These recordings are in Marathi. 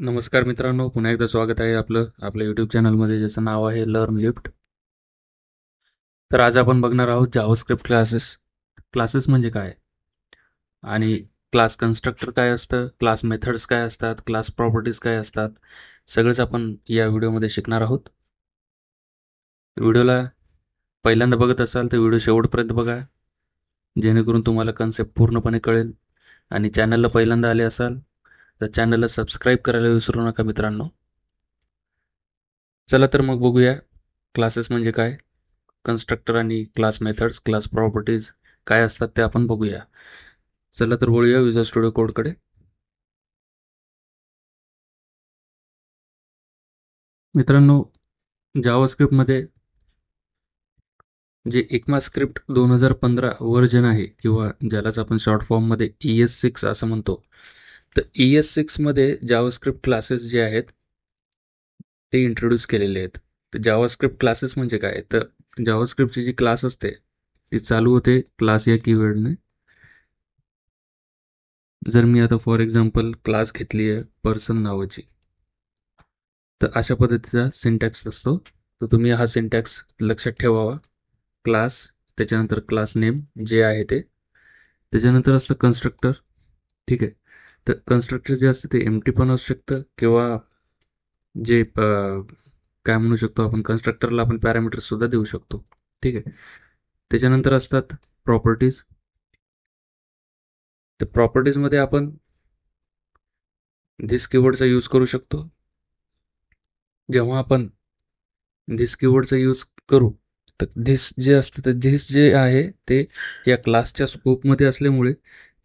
नमस्कार मित्रांनो, पुन्हा एकदा स्वागत आहे आपल्या यूट्यूब चॅनलमध्ये, ज्याचं नाव आहे लर्न लिफ्ट. तर आज आपण बघणार आहोत जावास्क्रिप्ट क्लासेस. क्लासेस म्हणजे काय आणि क्लास कन्स्ट्रक्टर काय असतं, क्लास मेथड्स काय असतात, क्लास प्रॉपर्टीज काय असतात, सगळंच आपण या व्हिडिओमध्ये शिकणार आहोत. व्हिडिओला पहिल्यांदा बघत असाल तर व्हिडिओ शेवटपर्यंत बघा, जेणेकरून तुम्हाला कन्सेप्ट पूर्णपणे कळेल. आणि चॅनलला पहिल्यांदा आले असाल तर चॅनलला सबस्क्राईब करायला विसरू नका मित्रांनो. चला तर मग बघूया क्लासेस म्हणजे काय, कन्स्ट्रक्टर आणि क्लास मेथड्स, क्लास प्रॉपर्टीज काय असतात ते आपण बघूया. चला तर वळूया विज्युअल स्टुडिओ कोडकडे. मित्रांनो, जावास्क्रिप्टमध्ये जे ECMAScript 2015 व्हर्जन आहे, किंवा ज्यालाच आपण शॉर्ट फॉर्ममध्ये ES6 असं म्हणतो, तर ES6 मध्ये जावास्क्रिप्ट क्लासेस जे आहेत ते इंट्रोड्यूस केलेले आहेत. तर जावास्क्रिप्ट क्लासेस म्हणजे काय, तर जावास्क्रिप्टची जी क्लास असते ती चालू होते क्लास या कीवर्डने. जर मी आता फॉर एक्झाम्पल क्लास घेतली आहे पर्सन नावाची, तर अशा पद्धतीचा सिंटॅक्स असतो. तर तुम्ही हा सिंटॅक्स लक्षात ठेवावा. क्लास, त्याच्यानंतर क्लास नेम जे आहे ते, त्याच्यानंतर असतं कन्स्ट्रक्टर. ठीक आहे. तर कन्स्ट्रक्टर जे असतं ते एम्प्टी पण असू शकतं, किंवा जे काय म्हणू शकतो आपण, कन्स्ट्रक्टरला आपण पॅरामीटर्स सुद्धा देऊ शकतो. ठीक आहे. त्याच्यानंतर असतात प्रॉपर्टीज. तर प्रॉपर्टीजमध्ये आपण धिस कीवर्डचा यूज करू शकतो. जेव्हा आपण धिस कीवर्डचा यूज करू, तर धिस जे असतं, तर धिस जे आहे ते या क्लासच्या स्कोपमध्ये असल्यामुळे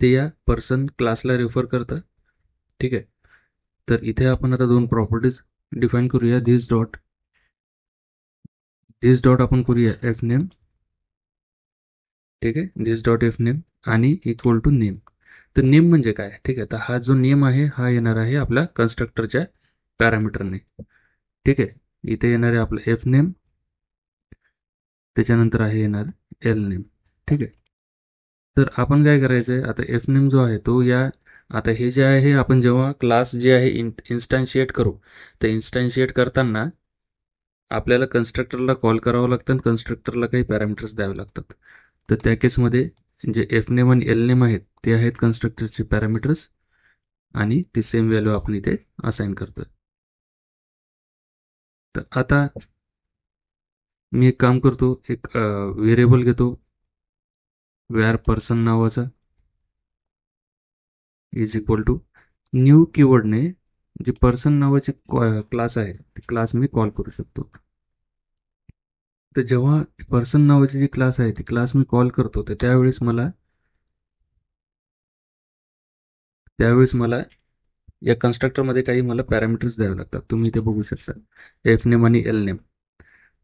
ते या पर्सन क्लासला रेफर करतं. ठीक आहे. तर इथे आपण आता दोन प्रॉपर्टीज डिफाईन करूया. धिस डॉट आपण करूया एफ नेम. ठीक आहे. धिस डॉट एफ नेम आणि इक्वल टू नेम. तर नेम म्हणजे काय, ठीक आहे, तर हा जो नेम आहे हा येणार आहे आपल्या कन्स्ट्रक्टरच्या पॅरामीटरने. ठीक आहे. इथे येणार आहे आपलं एफ नेम, त्याच्यानंतर आहे येणार एल नेम. ठीक आहे. तर आपण काय करायचं आहे, आता एफ नेम जो आहे तो या, आता हे जे आहे आपण जेव्हा क्लास जे आहे इन्स्टन्शिएट करू, तर इन्स्टन्शिएट करताना आपल्याला कन्स्ट्रक्टरला कॉल करावं लागतं आणि कन्स्ट्रक्टरला काही पॅरामीटर्स द्यावे लागतात. तर त्या केसमध्ये जे एफ नेम आणि एल नेम आहेत ते आहेत कन्स्ट्रक्टरचे पॅरामीटर्स, आणि ती सेम व्हॅल्यू आपण इथे असाइन करतोय. तर आता मी एक काम करतो, एक व्हेरिएबल घेतो व्हेअर पर्सन नावाचा, इज इक्वल टू न्यू कीवर्डने जी पर्सन नावाची क्लास आहे ती क्लास मी कॉल करू शकतो. तर जेव्हा पर्सन नावाची जी क्लास आहे ती क्लास मी कॉल करतो, तर त्यावेळेस मला या कन्स्ट्रक्टरमध्ये काही मला पॅरामीटर्स द्यावे लागतात. तुम्ही इथे बघू शकता एफ नेम आणि एल नेम.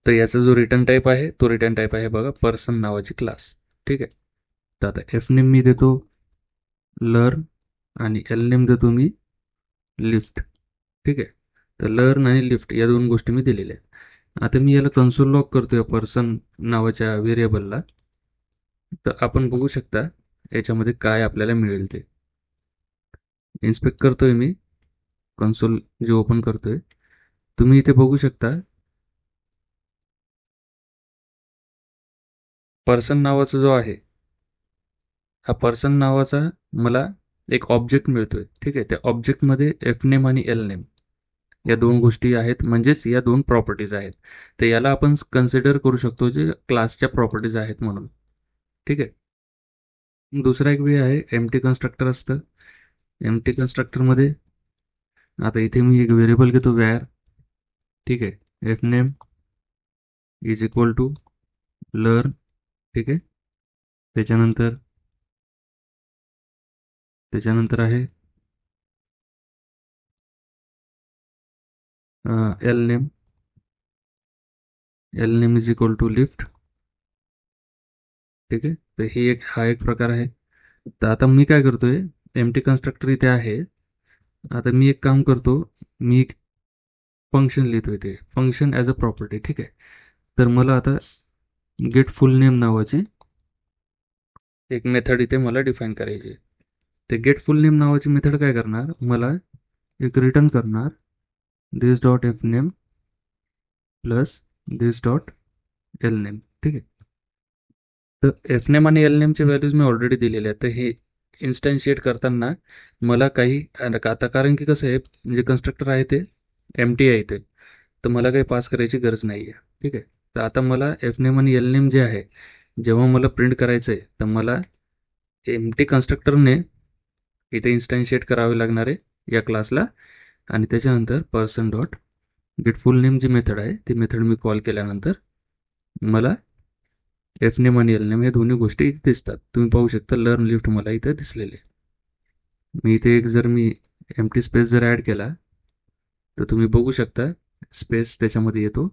तर याचा जो रिटर्न टाईप आहे तो रिटर्न टाईप आहे बघा पर्सन नावाची क्लास. ठीक आहे. तर आता एफ नेम मी देतो लर्न आणि एल नेम देतो मी लिफ्ट. ठीक आहे. तर लर्न आणि लिफ्ट या दोन गोष्टी मी दिलेल्या आहेत. आता मी याला कन्सोल लॉग करतोय पर्सन नावाच्या व्हेरिएबलला. तर आपण बघू शकता याच्यामध्ये काय आपल्याला मिळेल ते. इन्स्पेक्ट करतोय मी कन्सोल जे ओपन करतोय, तुम्ही इथे बघू शकता पर्सन नावाचा जो आहे, हा पर्सन नावाचा मला एक ऑब्जेक्ट मिळतोय. ठीक आहे. त्या ऑब्जेक्टमध्ये एफ नेम आणि एल नेम या दोन गोष्टी आहेत, म्हणजेच या दोन प्रॉपर्टीज आहेत. तर याला आपण कन्सिडर करू शकतो जे क्लासच्या प्रॉपर्टीज आहेत म्हणून. ठीक आहे. दुसरा एक वे आहे एम्प्टी कन्स्ट्रक्टर असतं. एम्प्टी कन्स्ट्रक्टरमध्ये आता इथे मी एक व्हेरिएबल घेतो व्हेअर. ठीक आहे. F name is equal to learn. ठीक आहे. त्याच्यानंतर त्याच्यानंतर आहे L name. L name is equal to lift. ठीक आहे. तर हा एक प्रकार आहे. तर आता मी काय करतोय, एम्प्टी कन्स्ट्रक्टर इथे आहे. आता मी एक काम करतो, मी एक फंक्शन लिहितो इथे, फंक्शन ॲज अ प्रॉपर्टी. ठीक आहे. तर मला आता गेट फुल नेम नावाची एक मेथड इथे मला डिफाईन करायची. ते गेट फुल नेम नावाची मेथड काय करणार, मला एक रिटर्न करणार दिस डॉट एफ नेम प्लस दिस डॉट एल नेम. ठीक आहे. तर एफ नेम आणि एल नेमचे व्हॅल्यूज मी ऑलरेडी दिलेले आहेत. तर हे इन्स्टन्शिएट करताना मला काही आता कारण की कसं आहे, म्हणजे कन्स्ट्रक्टर आहे ते एम टी आहे ते, तर मला काही पास करायची गरज नाही आहे. ठीक आहे. तर आता मला एफ नेम आणि एल नेम जे आहे, जेव्हा मला प्रिंट करायचं आहे तर मला एम टी कन्स्ट्रक्टरने इथे इन्स्टन्शिएट करावे लागणार आहे या क्लासला. आणि त्याच्यानंतर person dot get full name जी मेथड आहे ती मेथड मी कॉल केल्यानंतर मला एफ नेम आणि एल नेम हे दोन्ही गोष्टी इथे दिसतात. तुम्ही पाहू शकता लर्न लिफ्ट मला इथे दिसलेले. मी इथे एक जर मी एम्प्टी स्पेस जर ॲड केला तर तुम्ही बघू शकता स्पेस त्याच्यामध्ये येतो.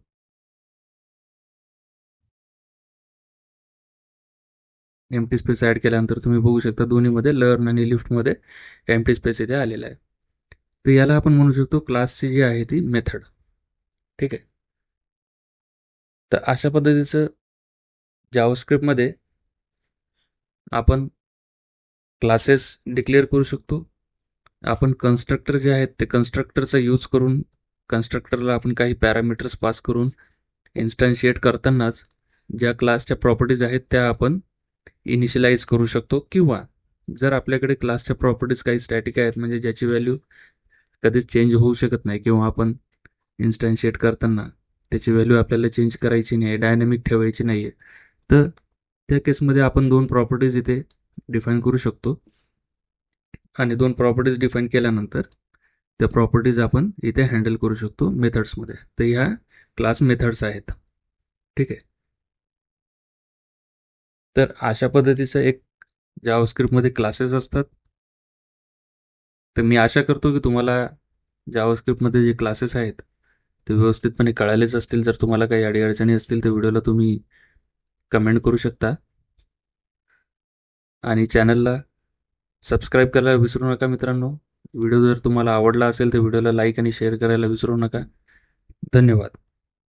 एम्प्टी स्पेस ॲड केल्यानंतर तुम्ही बघू शकता दोन्हीमध्ये लर्न आणि लिफ्टमध्ये एम्प्टी स्पेस इथे आलेला आहे. तर याला आपण म्हणू शकतो क्लासची जी आहे ती मेथड. ठीक आहे. तर अशा पद्धतीचं जावास्क्रिप्टमध्ये आपण क्लासेस डिक्लेअर करू शकतो. आपण कन्स्ट्रक्टर जे आहेत ते कन्स्ट्रक्टरचा यूज करून कन्स्ट्रक्टरला आपण काही पॅरामीटर्स पास करून इन्स्टन्शिएट करतानाच ज्या क्लासच्या प्रॉपर्टीज आहेत त्या आपण इनिशियलाइज करू शकतो. किंवा जर आपल्याकडे क्लासच्या प्रॉपर्टीज काही स्टॅटिक आहेत, म्हणजे ज्याची व्हॅल्यू कधीच चेंज होऊ शकत नाही, किंवा आपण इन्स्टन्शिएट करताना त्याची व्हॅल्यू आपल्याला चेंज करायची नाही, डायनॅमिक ठेवायची नाही आहे, तर त्या केसमध्ये आपण दोन प्रॉपर्टीज इथे डिफाईन करू शकतो. आणि दोन प्रॉपर्टीज डिफाईन केल्यानंतर त्या प्रॉपर्टीज आपण इथे हँडल करू शकतो मेथड्समध्ये. तर ह्या क्लास मेथड्स आहेत. ठीक आहे. तर अशा पद्धतीचं एक जावास्क्रिप्टमध्ये क्लासेस असतात. तर मी आशा करतो की तुम्हाला जावास्क्रिप्टमध्ये जे क्लासेस आहेत ते व्यवस्थितपणे कळालेच असतील. जर तुम्हाला काही अडीअडचणी असतील तर व्हिडिओला तुम्ही कमेंट करू शकता. आणि चॅनलला सबस्क्राईब करायला विसरू नका मित्रांनो. व्हिडिओ जर तुम्हाला आवडला असेल तर व्हिडिओला लाईक आणि शेअर करायला विसरू नका. धन्यवाद.